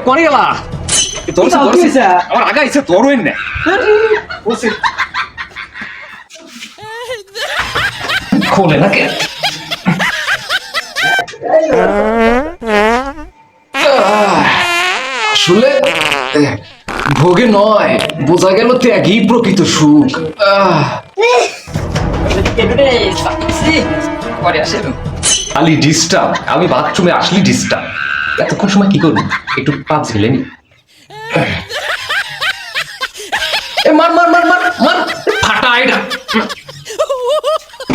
কোনে গেলা তোর আমার আগা ইচ্ছে তোর হইন না খোলে না কে আসলে ভোগে নয় বোঝা গেল ত্যাগই প্রকৃত সুখ খালি ডিস্টার্ব আমি বাথরুমে আসলি ডিস্টার্ব এতক্ষণ সময় কি করবো একটু পাঁচ ঝেলে নি মার মার মার মার মার ফাটা এটা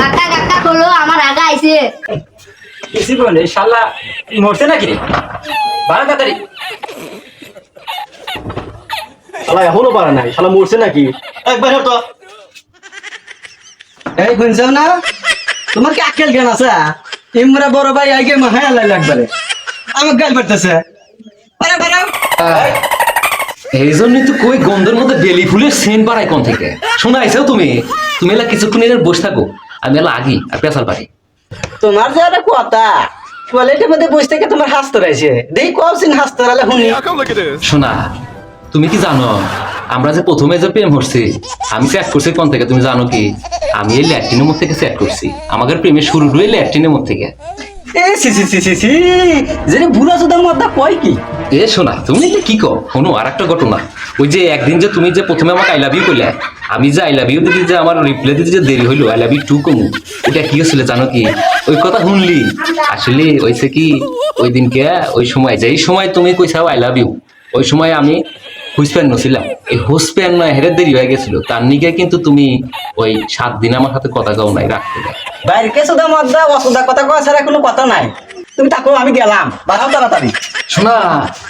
কাকা কাকা হলো আমার আগা আইছে কিছু বলে শালা মরছে নাকি রে বাড়া তাড়াতাড়ি শালা এখনো পারে নাই শালা মরছে নাকি একবার তো এই শুনছো না তোমার কি আকেল জ্ঞান আছে ইমরা বড় ভাই আগে মাহায় আল্লাহ লাগবারে আমার গাল পারতেছে আরে বাড়া এই জন্যই তো কই গন্ধের মধ্যে বেলি ফুলের সেন্ট বাড়ায় কোন থেকে শোনাইছো তুমি তুমি এলা কিছুক্ষণ এর বসে থাকো আমি এলা আগি আর পেশাল পারি তোমার যে একটা কথা টয়লেটের মধ্যে বসে থেকে তোমার হাসতে রয়েছে দেই কবসিন হাসতে রালে শুনি শোনা তুমি কি জানো আমরা যে প্রথমে যে প্রেম হচ্ছি আমি সেট করছি কোন থেকে তুমি জানো কি আমি এই ল্যাট্রিনের মধ্যে থেকে সেট করছি আমাদের প্রেমের শুরু হয়ে ল্যাট্রিনের মধ্যে থেকে এ সি সি সি সি সি যে বুড়া সুদার মধ্যে কয় কি এ শোনা তুমি এটা কি কো শোনো আর একটা ঘটনা ওই যে একদিন যে তুমি যে প্রথমে আমাকে আই লাভ ইউ করলে আমি যে আই লাভ ইউ দিদি যে আমার রিপ্লাই দিতে যে দেরি হইলো আই লাভ ইউ টু কমু ওটা কি হয়েছিল জানো কি ওই কথা শুনলি আসলে ওইসে কি ওই দিনকে ওই সময় যেই সময় তুমি কইছাও আই লাভ ইউ ওই সময় আমি হুইসপ্যান নছিলাম এই হুইসপ্যান নয় হেরে দেরি হয়ে গেছিল তার নিকে কিন্তু তুমি ওই 7 দিন আমার সাথে কথা কও নাই রাখতে বাইরে সুদা মধ্যে অসুদা কথা কয় ছাড়া কোনো কথা নাই তুমি থাকো আমি গেলাম বাড়াও তাড়াতাড়ি শোনা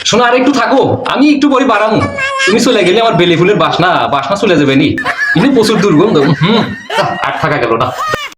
শোনা আর একটু থাকো আমি একটু পরে বাড়াবো তুমি চলে গেলে আমার বেলি ফুলের বাসনা বাসনা চলে যাবে নি কিন্তু প্রচুর দুর্গন্ধ আর থাকা গেল না